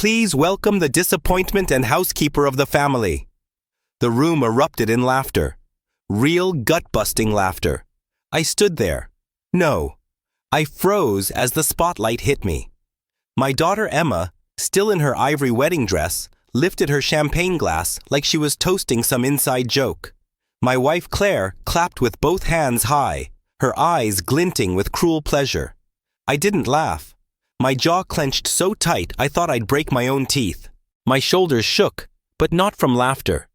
Please welcome the disappointment and housekeeper of the family." The room erupted in laughter. Real gut-busting laughter. I stood there. No. I froze as the spotlight hit me. My daughter Emma, still in her ivory wedding dress, lifted her champagne glass like she was toasting some inside joke. My wife Claire clapped with both hands high, her eyes glinting with cruel pleasure. I didn't laugh. My jaw clenched so tight I thought I'd break my own teeth. My shoulders shook, but not from laughter.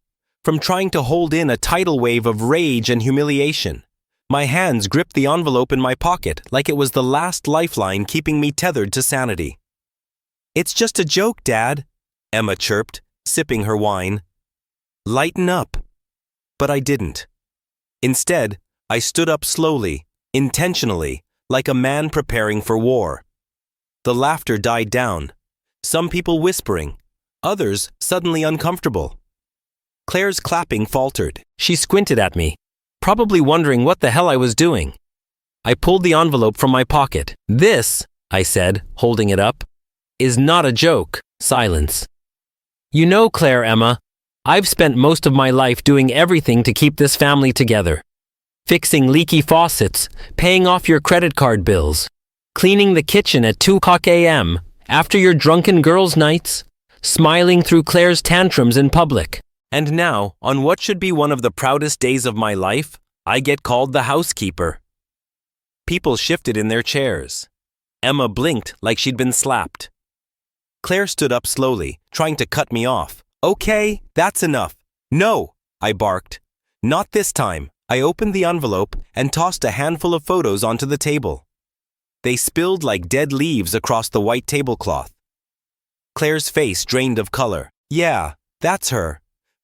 From trying to hold in a tidal wave of rage and humiliation. My hands gripped the envelope in my pocket like it was the last lifeline keeping me tethered to sanity. "It's just a joke, Dad," Emma chirped, sipping her wine. "Lighten up." But I didn't. Instead, I stood up slowly, intentionally, like a man preparing for war. The laughter died down, some people whispering, others suddenly uncomfortable. Claire's clapping faltered. She squinted at me, probably wondering what the hell I was doing. I pulled the envelope from my pocket. "This," I said, holding it up, "is not a joke." Silence. "You know, Claire, Emma, I've spent most of my life doing everything to keep this family together. Fixing leaky faucets, paying off your credit card bills, cleaning the kitchen at 2 a.m. after your drunken girls' nights, smiling through Claire's tantrums in public. And now, on what should be one of the proudest days of my life, I get called the housekeeper." People shifted in their chairs. Emma blinked like she'd been slapped. Claire stood up slowly, trying to cut me off. "Okay, that's enough." "No," I barked. "Not this time." I opened the envelope and tossed a handful of photos onto the table. They spilled like dead leaves across the white tablecloth. Claire's face drained of color. Yeah, that's her.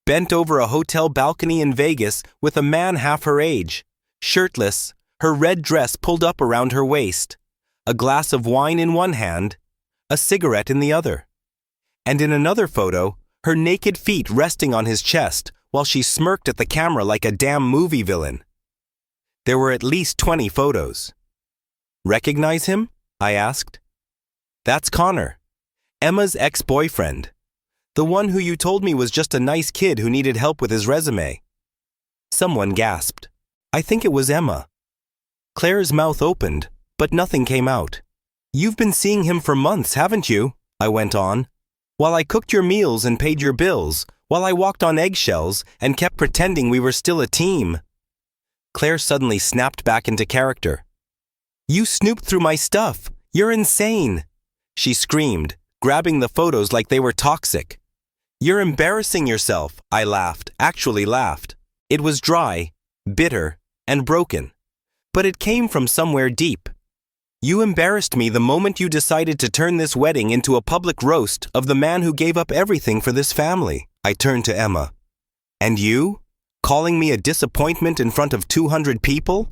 Bent over a hotel balcony in Vegas with a man half her age. Shirtless, her red dress pulled up around her waist. A glass of wine in one hand, a cigarette in the other. And in another photo, her naked feet resting on his chest while she smirked at the camera like a damn movie villain. There were at least 20 photos. "Recognize him?" I asked. "That's Connor, Emma's ex-boyfriend. The one who you told me was just a nice kid who needed help with his resume." Someone gasped. I think it was Emma. Claire's mouth opened, but nothing came out. "You've been seeing him for months, haven't you?" I went on. "While I cooked your meals and paid your bills, while I walked on eggshells and kept pretending we were still a team." Claire suddenly snapped back into character. "You snooped through my stuff. You're insane," she screamed, grabbing the photos like they were toxic. "You're embarrassing yourself," I laughed, actually laughed. It was dry, bitter, and broken. But it came from somewhere deep. "You embarrassed me the moment you decided to turn this wedding into a public roast of the man who gave up everything for this family." I turned to Emma. "And you? Calling me a disappointment in front of 200 people?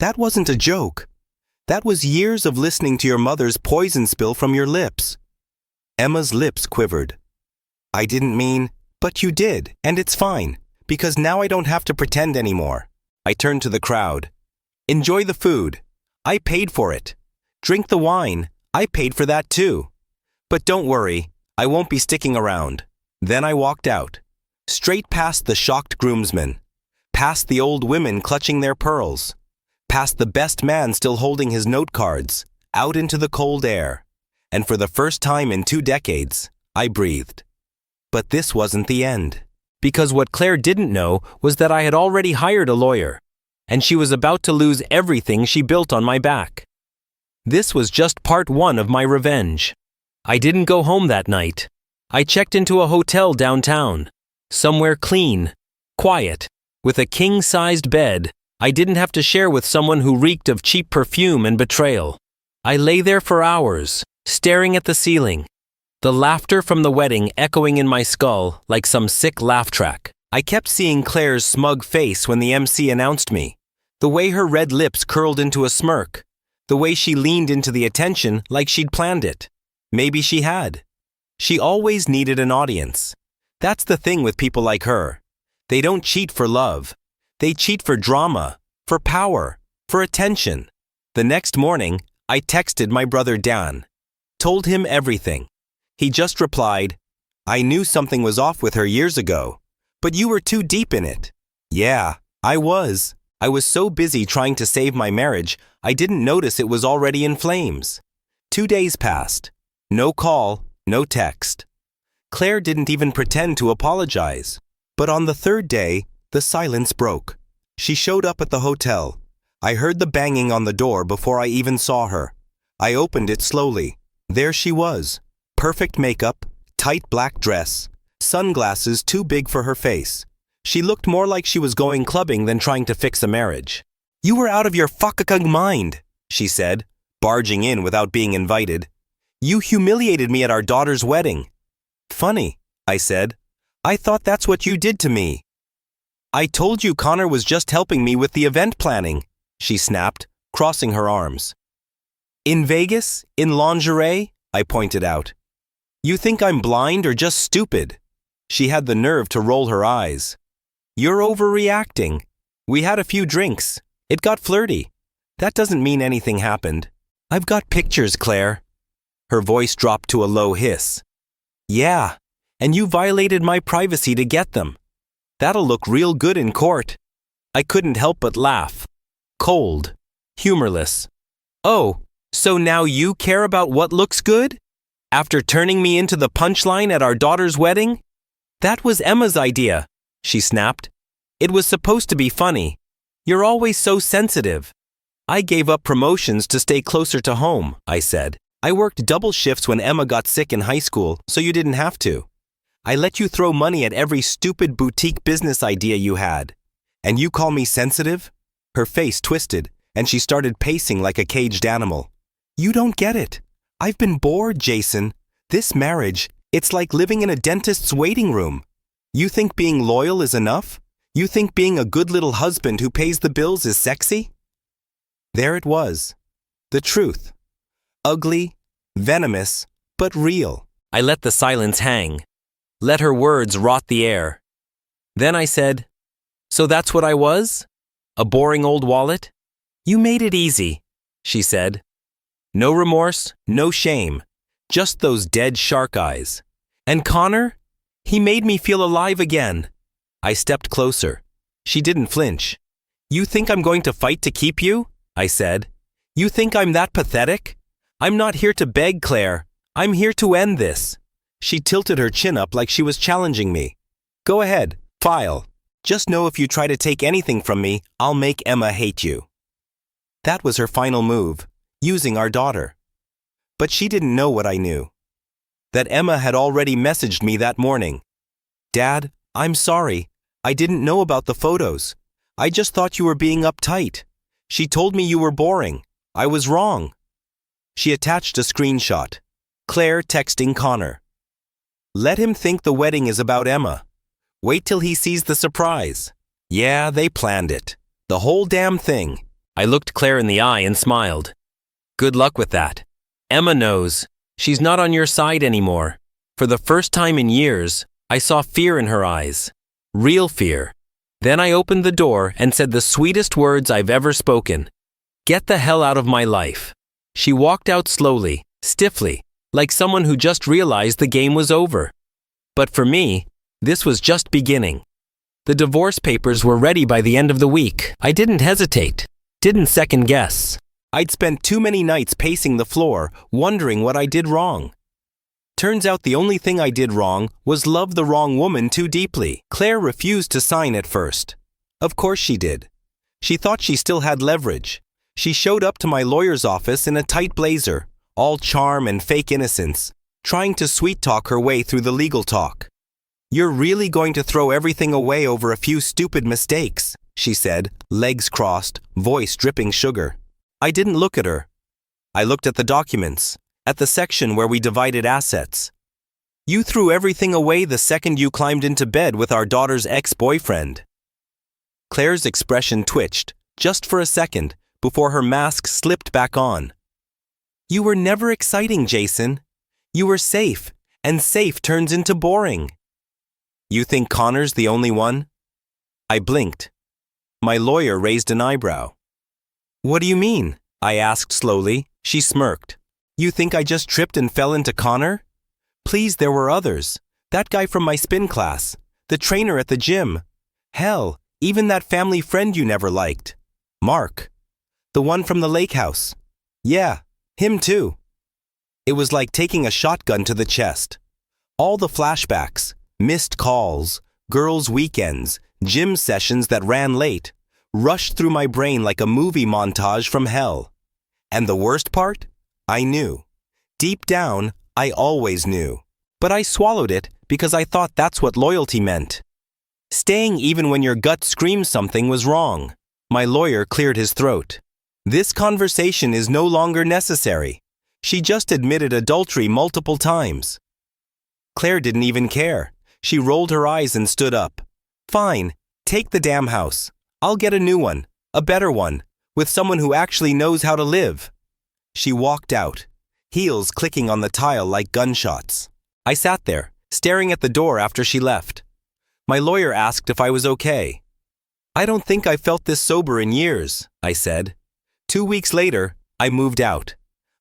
That wasn't a joke. That was years of listening to your mother's poison spill from your lips." Emma's lips quivered. "I didn't mean," "But you did, and it's fine, because now I don't have to pretend anymore." I turned to the crowd. "Enjoy the food. I paid for it. Drink the wine. I paid for that too. But don't worry, I won't be sticking around." Then I walked out, straight past the shocked groomsmen, past the old women clutching their pearls, past the best man still holding his note cards, out into the cold air. And for the first time in 2 decades, I breathed. But this wasn't the end. Because what Claire didn't know was that I had already hired a lawyer, and she was about to lose everything she built on my back. This was just part 1 of my revenge. I didn't go home that night. I checked into a hotel downtown, somewhere clean, quiet, with a king-sized bed I didn't have to share with someone who reeked of cheap perfume and betrayal. I lay there for hours, staring at the ceiling, the laughter from the wedding echoing in my skull like some sick laugh track. I kept seeing Claire's smug face when the MC announced me, the way her red lips curled into a smirk, the way she leaned into the attention like she'd planned it. Maybe she had. She always needed an audience. That's the thing with people like her. They don't cheat for love. They cheat for drama, for power, for attention. The next morning, I texted my brother Dan. Told him everything. He just replied, "I knew something was off with her years ago, but you were too deep in it." Yeah, I was. I was so busy trying to save my marriage, I didn't notice it was already in flames. 2 days passed. No call, no text. Claire didn't even pretend to apologize. But on the third day, the silence broke. She showed up at the hotel. I heard the banging on the door before I even saw her. I opened it slowly. There she was. Perfect makeup, tight black dress, sunglasses too big for her face. She looked more like she was going clubbing than trying to fix a marriage. "You were out of your fucking mind," she said, barging in without being invited. "You humiliated me at our daughter's wedding." "Funny," I said. "I thought that's what you did to me." "I told you Connor was just helping me with the event planning," she snapped, crossing her arms. "In Vegas? In lingerie?" I pointed out. "You think I'm blind or just stupid?" She had the nerve to roll her eyes. "You're overreacting. We had a few drinks. It got flirty. That doesn't mean anything happened. I've got pictures, Claire." Her voice dropped to a low hiss. "Yeah, and you violated my privacy to get them. That'll look real good in court." I couldn't help but laugh. Cold. Humorless. "Oh, so now you care about what looks good? After turning me into the punchline at our daughter's wedding?" "That was Emma's idea," she snapped. "It was supposed to be funny. You're always so sensitive." "I gave up promotions to stay closer to home," I said. "I worked double shifts when Emma got sick in high school, so you didn't have to. I let you throw money at every stupid boutique business idea you had. And you call me sensitive?" Her face twisted, and she started pacing like a caged animal. "You don't get it. I've been bored, Jason. This marriage, it's like living in a dentist's waiting room. You think being loyal is enough? You think being a good little husband who pays the bills is sexy?" There it was. The truth. Ugly, venomous, but real. I let the silence hang. Let her words rot the air. Then I said, "So that's what I was? A boring old wallet?" "You made it easy," she said. No remorse, no shame, just those dead shark eyes. "And Connor? He made me feel alive again." I stepped closer. She didn't flinch. "You think I'm going to fight to keep you?" I said. "You think I'm that pathetic? I'm not here to beg, Claire. I'm here to end this." She tilted her chin up like she was challenging me. "Go ahead, file. Just know if you try to take anything from me, I'll make Emma hate you." That was her final move, using our daughter. But she didn't know what I knew. That Emma had already messaged me that morning. "Dad, I'm sorry. I didn't know about the photos. I just thought you were being uptight. She told me you were boring. I was wrong." She attached a screenshot. Claire texting Connor. "Let him think the wedding is about Emma. Wait till he sees the surprise." Yeah, they planned it. The whole damn thing. I looked Claire in the eye and smiled. "Good luck with that. Emma knows. She's not on your side anymore." For the first time in years, I saw fear in her eyes. Real fear. Then I opened the door and said the sweetest words I've ever spoken. "Get the hell out of my life." She walked out slowly, stiffly, like someone who just realized the game was over. But for me, this was just beginning. The divorce papers were ready by the end of the week. I didn't hesitate, didn't second guess. I'd spent too many nights pacing the floor, wondering what I did wrong. Turns out the only thing I did wrong was love the wrong woman too deeply. Claire refused to sign at first. Of course she did. She thought she still had leverage. She showed up to my lawyer's office in a tight blazer, all charm and fake innocence, trying to sweet-talk her way through the legal talk. "You're really going to throw everything away over a few stupid mistakes," she said, legs crossed, voice dripping sugar. I didn't look at her. I looked at the documents, at the section where we divided assets. "You threw everything away the second you climbed into bed with our daughter's ex-boyfriend." Claire's expression twitched, just for a second, before her mask slipped back on. "You were never exciting, Jason. You were safe, and safe turns into boring." "You think Connor's the only one?" I blinked. My lawyer raised an eyebrow. "What do you mean?" I asked slowly. She smirked. "You think I just tripped and fell into Connor? Please, there were others. That guy from my spin class. The trainer at the gym. Hell, even that family friend you never liked. Mark. The one from the lake house. Yeah, him too. It was like taking a shotgun to the chest. All the flashbacks, missed calls, girls' weekends, gym sessions that ran late, rushed through my brain like a movie montage from hell. And the worst part? I knew. Deep down, I always knew. But I swallowed it because I thought that's what loyalty meant. Staying even when your gut screams something was wrong. My lawyer cleared his throat. This conversation is no longer necessary. She just admitted adultery multiple times. Claire didn't even care. She rolled her eyes and stood up. Fine, take the damn house. I'll get a new one, a better one, with someone who actually knows how to live. She walked out, heels clicking on the tile like gunshots. I sat there, staring at the door after she left. My lawyer asked if I was okay. I don't think I felt this sober in years, I said. 2 weeks later, I moved out.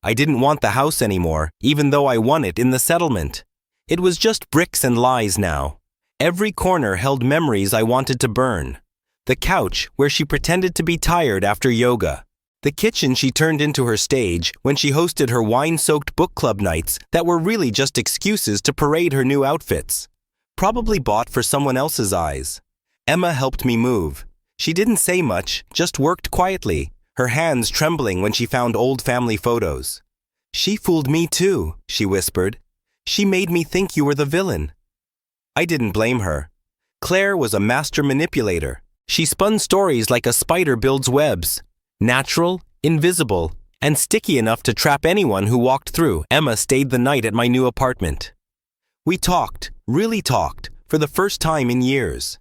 I didn't want the house anymore, even though I won it in the settlement. It was just bricks and lies now. Every corner held memories I wanted to burn. The couch where she pretended to be tired after yoga. The kitchen she turned into her stage when she hosted her wine-soaked book club nights that were really just excuses to parade her new outfits. Probably bought for someone else's eyes. Emma helped me move. She didn't say much, just worked quietly, her hands trembling when she found old family photos. She fooled me too, she whispered. She made me think you were the villain. I didn't blame her. Claire was a master manipulator. She spun stories like a spider builds webs. Natural, invisible, and sticky enough to trap anyone who walked through. Emma stayed the night at my new apartment. We talked, really talked, for the first time in years.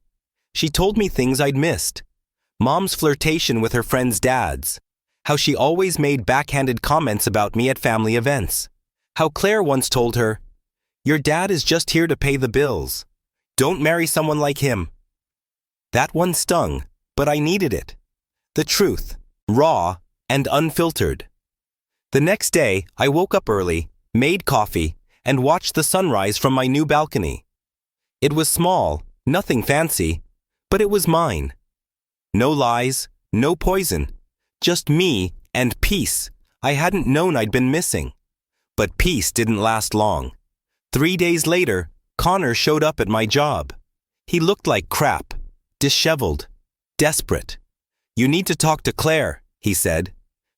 She told me things I'd missed. Mom's flirtation with her friends' dads. How she always made backhanded comments about me at family events. How Claire once told her, "Your dad is just here to pay the bills. Don't marry someone like him." That one stung, but I needed it. The truth, raw and unfiltered. The next day, I woke up early, made coffee, and watched the sunrise from my new balcony. It was small, nothing fancy, but it was mine. No lies, no poison, just me and peace I hadn't known I'd been missing. But peace didn't last long. 3 days later, Connor showed up at my job. He looked like crap, disheveled, desperate. "You need to talk to Claire," he said.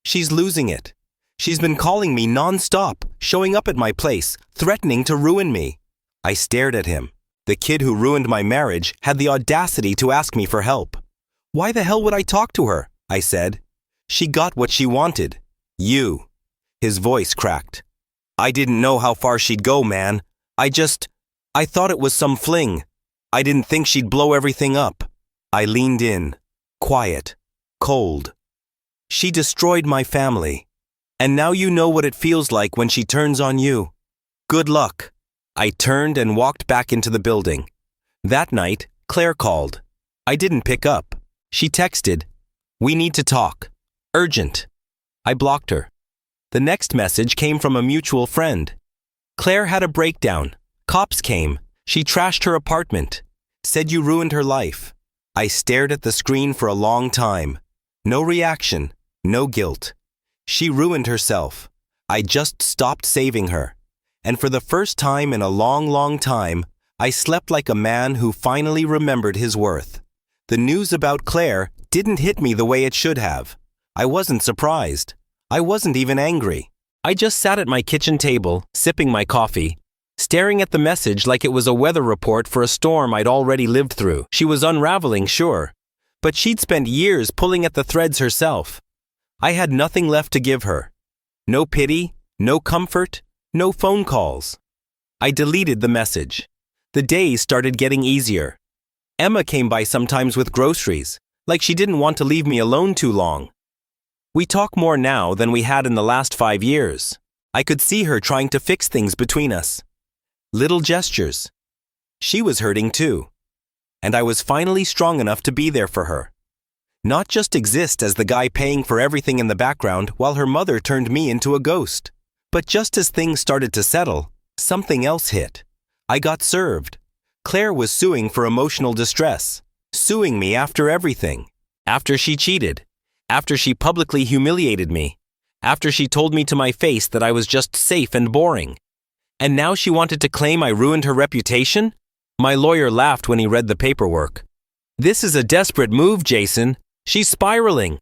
"She's losing it. She's been calling me non-stop, showing up at my place, threatening to ruin me." I stared at him. The kid who ruined my marriage had the audacity to ask me for help. "Why the hell would I talk to her?" I said. "She got what she wanted. You." His voice cracked. "I didn't know how far she'd go, man. I thought it was some fling. I didn't think she'd blow everything up." I leaned in, quiet, cold. "She destroyed my family. And now you know what it feels like when she turns on you. Good luck." I turned and walked back into the building. That night, Claire called. I didn't pick up. She texted, "We need to talk. Urgent." I blocked her. The next message came from a mutual friend. Claire had a breakdown. Cops came. She trashed her apartment. Said you ruined her life. I stared at the screen for a long time. No reaction, no guilt. She ruined herself. I just stopped saving her. And for the first time in a long, long time, I slept like a man who finally remembered his worth. The news about Claire didn't hit me the way it should have. I wasn't surprised. I wasn't even angry. I just sat at my kitchen table, sipping my coffee, staring at the message like it was a weather report for a storm I'd already lived through. She was unraveling, sure, but she'd spent years pulling at the threads herself. I had nothing left to give her. No pity, no comfort, no phone calls. I deleted the message. The days started getting easier. Emma came by sometimes with groceries, like she didn't want to leave me alone too long. We talk more now than we had in the last 5 years. I could see her trying to fix things between us. Little gestures. She was hurting too. And I was finally strong enough to be there for her. Not just exist as the guy paying for everything in the background while her mother turned me into a ghost. But just as things started to settle, Something else hit. I got served. Claire was suing for emotional distress, suing me after everything. After she cheated. After she publicly humiliated me. After she told me to my face that I was just safe and boring. And now she wanted to claim I ruined her reputation? My lawyer laughed when he read the paperwork. This is a desperate move, Jason. She's spiraling.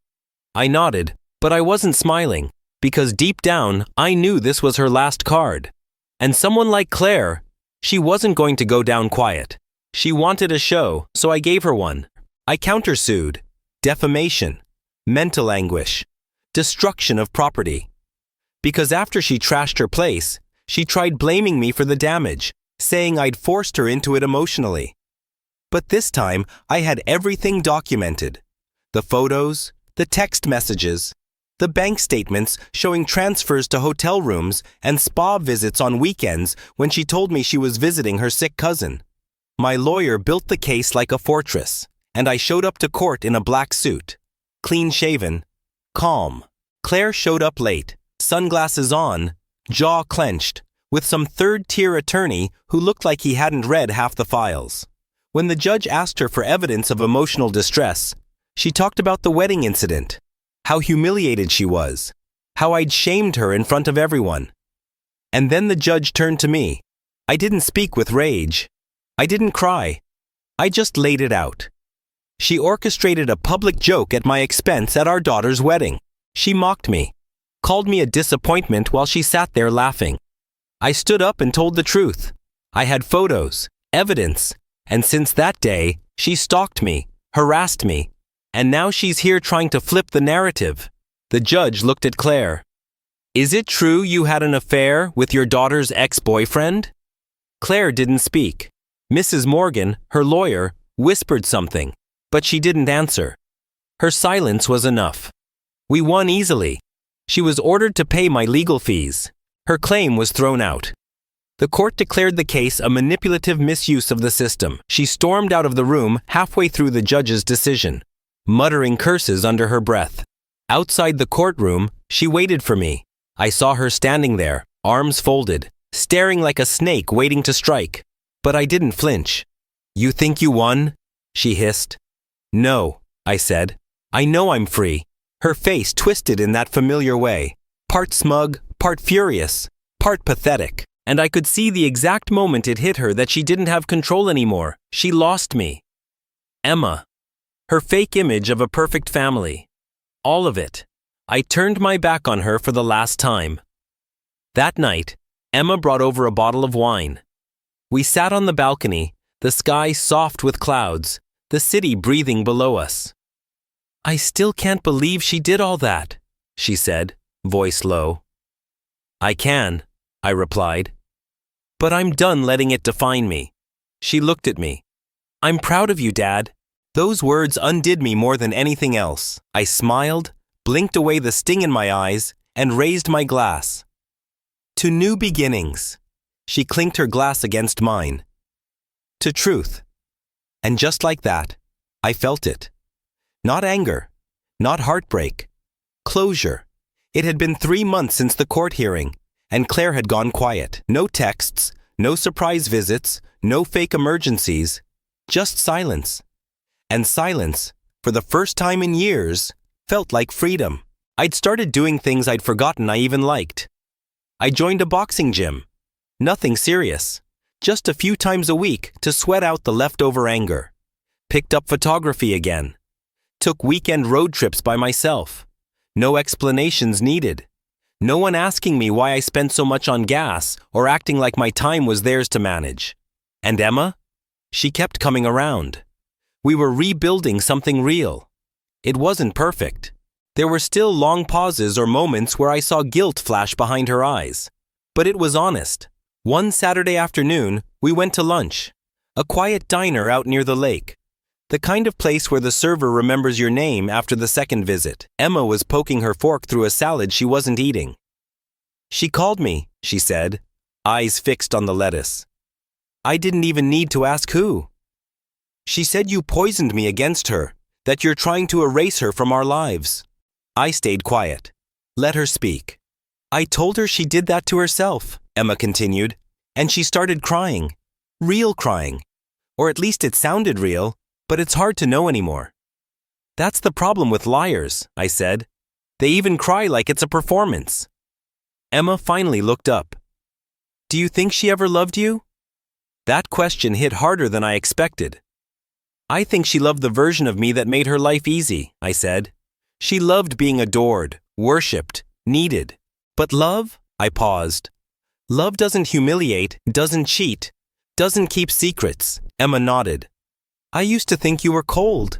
I nodded, but I wasn't smiling, because deep down, I knew this was her last card. And someone like Claire, she wasn't going to go down quiet. She wanted a show, so I gave her one. I countersued. Defamation. Mental anguish. Destruction of property. Because after she trashed her place, she tried blaming me for the damage, saying I'd forced her into it emotionally. But this time, I had everything documented. The photos, the text messages, the bank statements showing transfers to hotel rooms and spa visits on weekends when she told me she was visiting her sick cousin. My lawyer built the case like a fortress, and I showed up to court in a black suit. Clean-shaven, calm. Claire showed up late, sunglasses on, jaw clenched, with some third-tier attorney who looked like he hadn't read half the files. When the judge asked her for evidence of emotional distress, she talked about the wedding incident, how humiliated she was, how I'd shamed her in front of everyone. And then the judge turned to me. I didn't speak with rage. I didn't cry. I just laid it out. She orchestrated a public joke at my expense at our daughter's wedding. She mocked me, called me a disappointment while she sat there laughing. I stood up and told the truth. I had photos, evidence, and since that day, she stalked me, harassed me, and now she's here trying to flip the narrative. The judge looked at Claire. Is it true you had an affair with your daughter's ex-boyfriend? Claire didn't speak. Mrs. Morgan, her lawyer, whispered something, but she didn't answer. Her silence was enough. We won easily. She was ordered to pay my legal fees. Her claim was thrown out. The court declared the case a manipulative misuse of the system. She stormed out of the room halfway through the judge's decision, muttering curses under her breath. Outside the courtroom, she waited for me. I saw her standing there, arms folded, staring like a snake waiting to strike. But I didn't flinch. You think you won? She hissed. No, I said. I know I'm free. Her face twisted in that familiar way, part smug, part furious, part pathetic. And I could see the exact moment it hit her that she didn't have control anymore. She lost me. Emma. Her fake image of a perfect family. All of it. I turned my back on her for the last time. That night, Emma brought over a bottle of wine. We sat on the balcony, the sky soft with clouds, the city breathing below us. I still can't believe she did all that, she said, voice low. I can, I replied. But I'm done letting it define me. She looked at me. I'm proud of you, Dad. Those words undid me more than anything else. I smiled, blinked away the sting in my eyes, and raised my glass. To new beginnings. She clinked her glass against mine. To truth. And just like that, I felt it. Not anger, not heartbreak. Closure. It had been 3 months since the court hearing, and Claire had gone quiet. No texts, no surprise visits, no fake emergencies, just silence. And silence, for the first time in years, felt like freedom. I'd started doing things I'd forgotten I even liked. I joined a boxing gym. Nothing serious, just a few times a week to sweat out the leftover anger. Picked up photography again. Took weekend road trips by myself. No explanations needed. No one asking me why I spent so much on gas or acting like my time was theirs to manage. And Emma? She kept coming around. We were rebuilding something real. It wasn't perfect. There were still long pauses or moments where I saw guilt flash behind her eyes. But it was honest. One Saturday afternoon, we went to lunch. A quiet diner out near the lake. The kind of place where the server remembers your name after the second visit. Emma was poking her fork through a salad she wasn't eating. She called me, she said, eyes fixed on the lettuce. I didn't even need to ask who. She said you poisoned me against her, that you're trying to erase her from our lives. I stayed quiet. Let her speak. I told her she did that to herself, Emma continued. And she started crying. Real crying. Or at least it sounded real, but it's hard to know anymore. That's the problem with liars, I said. They even cry like it's a performance. Emma finally looked up. Do you think she ever loved you? That question hit harder than I expected. I think she loved the version of me that made her life easy, I said. She loved being adored, worshipped, needed. But love? I paused. Love doesn't humiliate, doesn't cheat, doesn't keep secrets. Emma nodded. I used to think you were cold.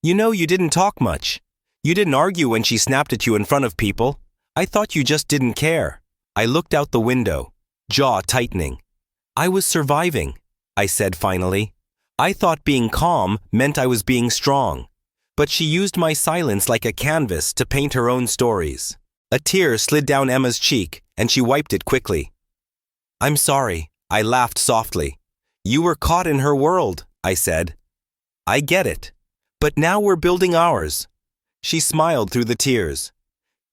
You know, you didn't talk much. You didn't argue when she snapped at you in front of people. I thought you just didn't care. I looked out the window, jaw tightening. I was surviving, I said finally. I thought being calm meant I was being strong. But she used my silence like a canvas to paint her own stories. A tear slid down Emma's cheek, and she wiped it quickly. I'm sorry, I laughed softly. You were caught in her world, I said. I get it. But now we're building ours. She smiled through the tears.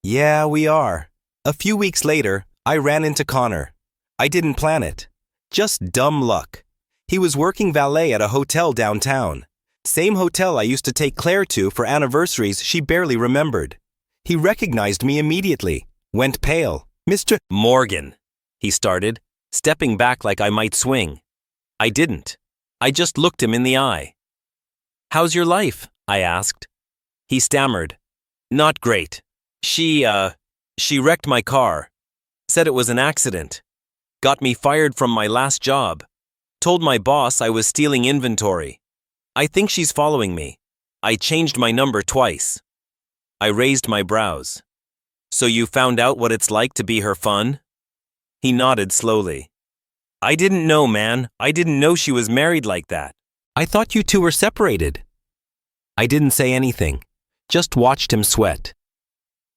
Yeah, we are. A few weeks later, I ran into Connor. I didn't plan it. Just dumb luck. He was working valet at a hotel downtown. Same hotel I used to take Claire to for anniversaries she barely remembered. He recognized me immediately, went pale. Mr. Morgan, he started, stepping back like I might swing. I didn't. I just looked him in the eye. How's your life? I asked. He stammered. Not great. She wrecked my car. Said it was an accident. Got me fired from my last job. Told my boss I was stealing inventory. I think she's following me. I changed my number twice. I raised my brows. So you found out what it's like to be her fun? He nodded slowly. I didn't know, man. I didn't know she was married like that. I thought you two were separated. I didn't say anything, just watched him sweat.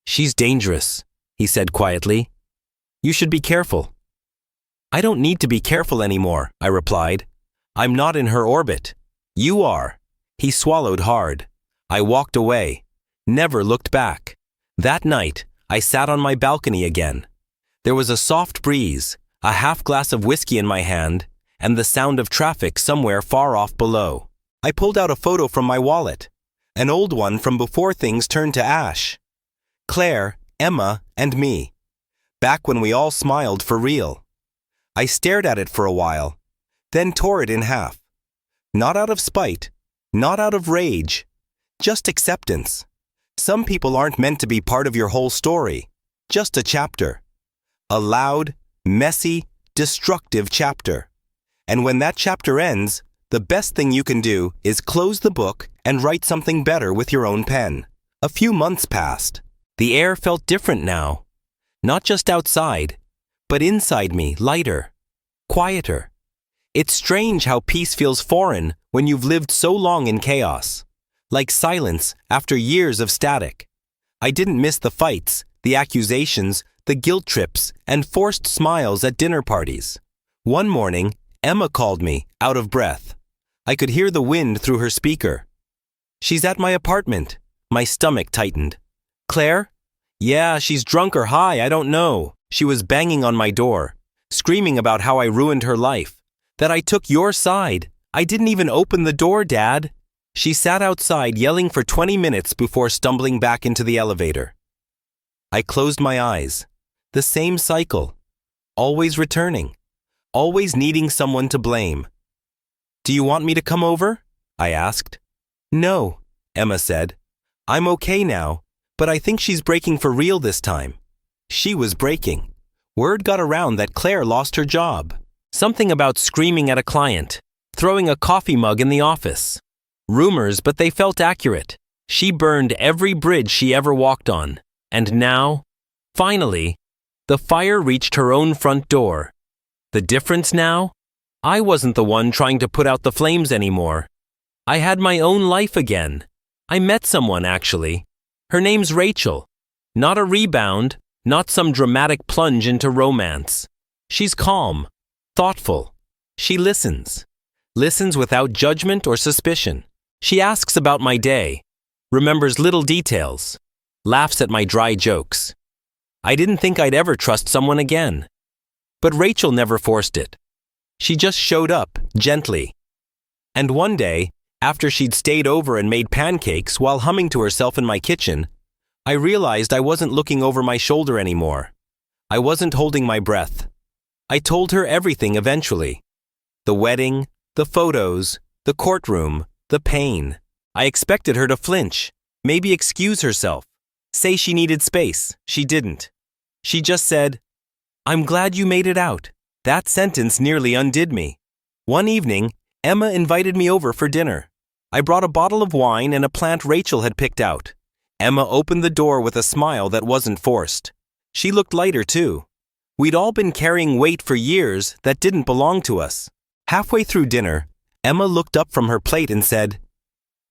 She's dangerous, he said quietly. You should be careful. I don't need to be careful anymore, I replied. I'm not in her orbit. You are. He swallowed hard. I walked away, never looked back. That night, I sat on my balcony again. There was a soft breeze, a half glass of whiskey in my hand, and the sound of traffic somewhere far off below. I pulled out a photo from my wallet, an old one from before things turned to ash. Claire, Emma, and me. Back when we all smiled for real. I stared at it for a while, then tore it in half. Not out of spite, not out of rage, just acceptance. Some people aren't meant to be part of your whole story, just a chapter. A loud, messy, destructive chapter. And when that chapter ends, the best thing you can do is close the book and write something better with your own pen. A few months passed. The air felt different now. Not just outside, but inside me, lighter, quieter. It's strange how peace feels foreign when you've lived so long in chaos. Like silence after years of static. I didn't miss the fights, the accusations, the guilt trips, and forced smiles at dinner parties. One morning, Emma called me, out of breath. I could hear the wind through her speaker. She's at my apartment. My stomach tightened. Claire? Yeah, she's drunk or high, I don't know. She was banging on my door, screaming about how I ruined her life, that I took your side. I didn't even open the door, Dad. She sat outside yelling for 20 minutes before stumbling back into the elevator. I closed my eyes. The same cycle. Always returning. Always needing someone to blame. Do you want me to come over? I asked. No, Emma said. I'm okay now, but I think she's breaking for real this time. She was breaking. Word got around that Claire lost her job. Something about screaming at a client, throwing a coffee mug in the office. Rumors, but they felt accurate. She burned every bridge she ever walked on. And now, finally, the fire reached her own front door. The difference now? I wasn't the one trying to put out the flames anymore. I had my own life again. I met someone, actually. Her name's Rachel. Not a rebound, not some dramatic plunge into romance. She's calm, thoughtful. She listens. Listens without judgment or suspicion. She asks about my day, remembers little details, laughs at my dry jokes. I didn't think I'd ever trust someone again. But Rachel never forced it. She just showed up, gently. And one day, after she'd stayed over and made pancakes while humming to herself in my kitchen, I realized I wasn't looking over my shoulder anymore. I wasn't holding my breath. I told her everything eventually. The wedding, the photos, the courtroom, the pain. I expected her to flinch, maybe excuse herself, say she needed space. She didn't. She just said, "I'm glad you made it out." That sentence nearly undid me. One evening, Emma invited me over for dinner. I brought a bottle of wine and a plant Rachel had picked out. Emma opened the door with a smile that wasn't forced. She looked lighter too. We'd all been carrying weight for years that didn't belong to us. Halfway through dinner, Emma looked up from her plate and said,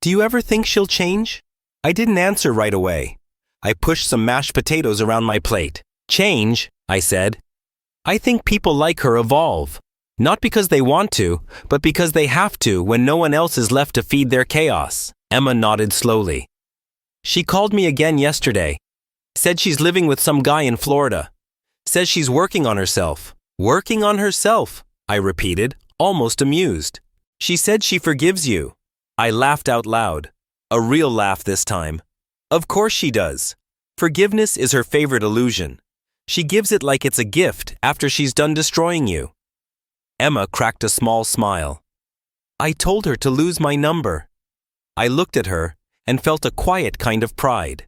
"Do you ever think she'll change?" I didn't answer right away. I pushed some mashed potatoes around my plate. "Change," I said. "I think people like her evolve. Not because they want to, but because they have to when no one else is left to feed their chaos." Emma nodded slowly. "She called me again yesterday. Said she's living with some guy in Florida. Says she's working on herself." "Working on herself," I repeated, almost amused. "She said she forgives you." I laughed out loud. A real laugh this time. Of course she does. Forgiveness is her favorite illusion. She gives it like it's a gift after she's done destroying you. Emma cracked a small smile. "I told her to lose my number." I looked at her and felt a quiet kind of pride.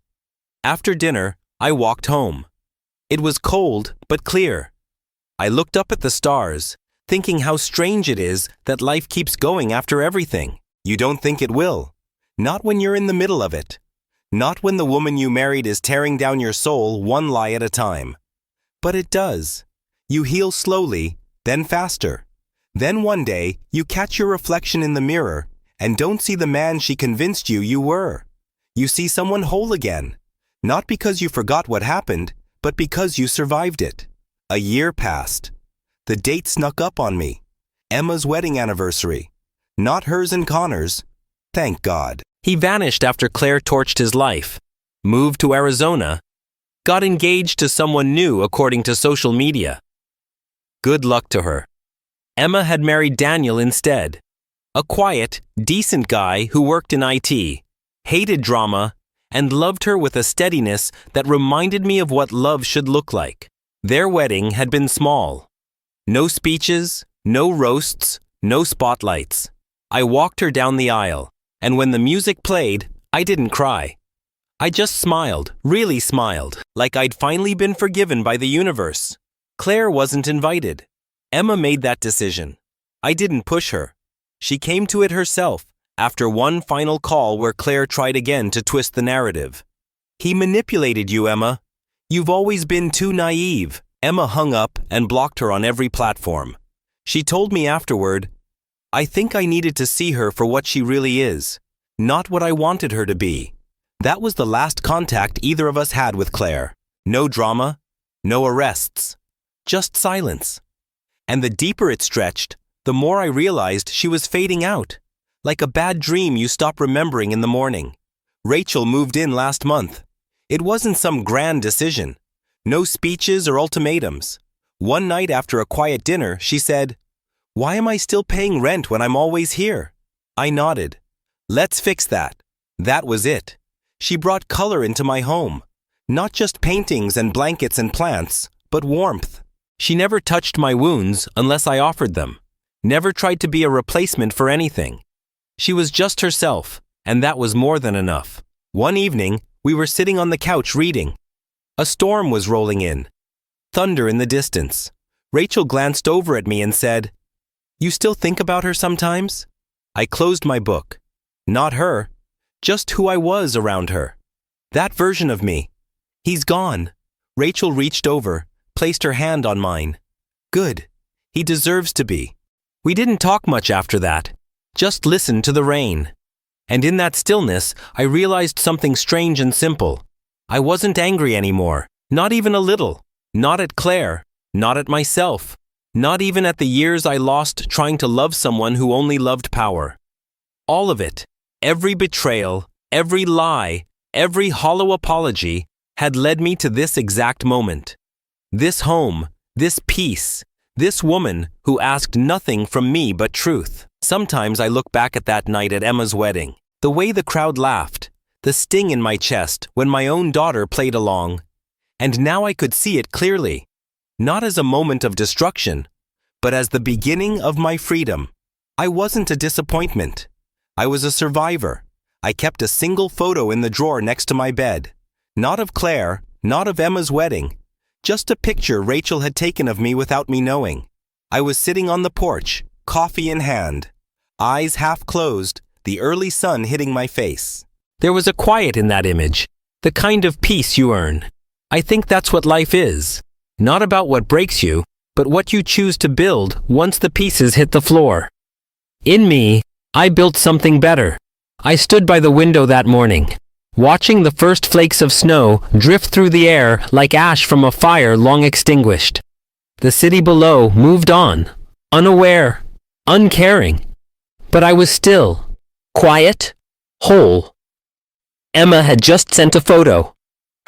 After dinner, I walked home. It was cold but clear. I looked up at the stars, thinking how strange it is that life keeps going after everything. You don't think it will. Not when you're in the middle of it. Not when the woman you married is tearing down your soul one lie at a time. But it does. You heal slowly, then faster. Then one day, you catch your reflection in the mirror and don't see the man she convinced you were. You see someone whole again. Not because you forgot what happened, but because you survived it. A year passed. The date snuck up on me. Emma's wedding anniversary. Not hers and Connor's. Thank God. He vanished after Claire torched his life, moved to Arizona, got engaged to someone new according to social media. Good luck to her. Emma had married Daniel instead. A quiet, decent guy who worked in IT, hated drama, and loved her with a steadiness that reminded me of what love should look like. Their wedding had been small. No speeches, no roasts, no spotlights. I walked her down the aisle, and when the music played, I didn't cry. I just smiled, really smiled, like I'd finally been forgiven by the universe. Claire wasn't invited. Emma made that decision. I didn't push her. She came to it herself after one final call where Claire tried again to twist the narrative. "He manipulated you, Emma. You've always been too naive." Emma hung up and blocked her on every platform. She told me afterward, "I think I needed to see her for what she really is, not what I wanted her to be." That was the last contact either of us had with Claire. No drama, no arrests, just silence. And the deeper it stretched, the more I realized she was fading out, like a bad dream you stop remembering in the morning. Rachel moved in last month. It wasn't some grand decision. No speeches or ultimatums. One night after a quiet dinner, she said, "Why am I still paying rent when I'm always here?" I nodded. Let's fix that. That was it. She brought color into my home. Not just paintings and blankets and plants, but warmth. She never touched my wounds unless I offered them. Never tried to be a replacement for anything. She was just herself, and that was more than enough. One evening, we were sitting on the couch reading. A storm was rolling in. Thunder in the distance. Rachel glanced over at me and said, "You still think about her sometimes?" I closed my book. Not her, just who I was around her. That version of me. He's gone. Rachel reached over, placed her hand on mine. Good. He deserves to be. We didn't talk much after that. Just listened to the rain. And in that stillness, I realized something strange and simple. I wasn't angry anymore. Not even a little. Not at Claire. Not at myself. Not even at the years I lost trying to love someone who only loved power. All of it, every betrayal, every lie, every hollow apology, had led me to this exact moment. This home, this peace, This woman who asked nothing from me but truth. Sometimes I look back at that night at Emma's wedding. The way the crowd laughed, the sting in my chest when my own daughter played along. And now I could see it clearly. Not as a moment of destruction, but as the beginning of my freedom. I wasn't a disappointment. I was a survivor. I kept a single photo in the drawer next to my bed. Not of Claire, not of Emma's wedding. Just a picture Rachel had taken of me without me knowing. I was sitting on the porch, coffee in hand. Eyes half closed, the early sun hitting my face. There was a quiet in that image, the kind of peace you earn. I think that's what life is. Not about what breaks you, but what you choose to build once the pieces hit the floor. In me, I built something better. I stood by the window that morning, watching the first flakes of snow drift through the air like ash from a fire long extinguished. The city below moved on, unaware, uncaring. But I was still, quiet, whole. Emma had just sent a photo.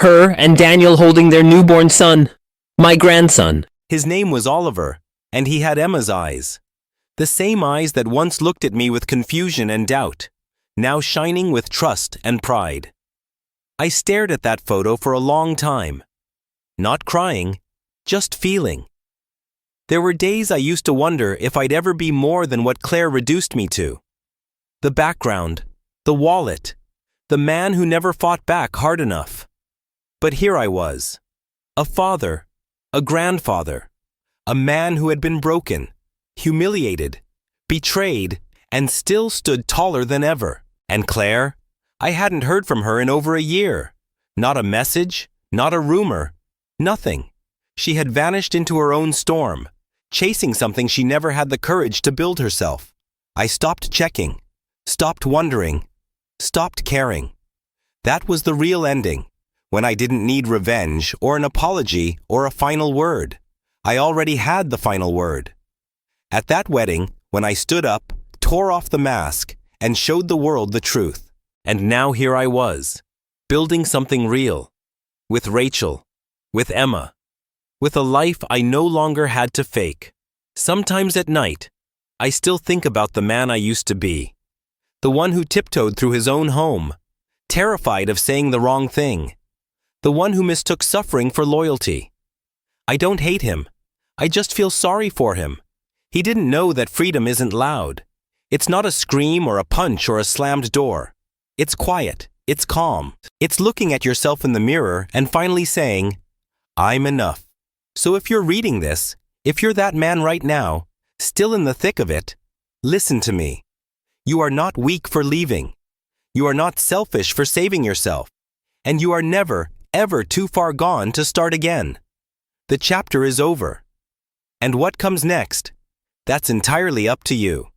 Her and Daniel holding their newborn son, my grandson. His name was Oliver, and he had Emma's eyes. The same eyes that once looked at me with confusion and doubt, now shining with trust and pride. I stared at that photo for a long time. Not crying, just feeling. There were days I used to wonder if I'd ever be more than what Claire reduced me to. The background, the wallet, the man who never fought back hard enough. But here I was, a father, a grandfather, a man who had been broken, humiliated, betrayed, and still stood taller than ever. And Claire? I hadn't heard from her in over a year. Not a message, not a rumor, nothing. She had vanished into her own storm, chasing something she never had the courage to build herself. I stopped checking, stopped wondering, stopped caring. That was the real ending, when I didn't need revenge or an apology or a final word. I already had the final word. At that wedding, when I stood up, tore off the mask, and showed the world the truth. And now here I was, building something real. With Rachel, with Emma, with a life I no longer had to fake. Sometimes at night, I still think about the man I used to be. The one who tiptoed through his own home, terrified of saying the wrong thing. The one who mistook suffering for loyalty. I don't hate him. I just feel sorry for him. He didn't know that freedom isn't loud. It's not a scream or a punch or a slammed door. It's quiet. It's calm. It's looking at yourself in the mirror and finally saying, I'm enough. So if you're reading this, if you're that man right now, still in the thick of it, listen to me. You are not weak for leaving. You are not selfish for saving yourself. And you are never, ever too far gone to start again. The chapter is over. And what comes next? That's entirely up to you.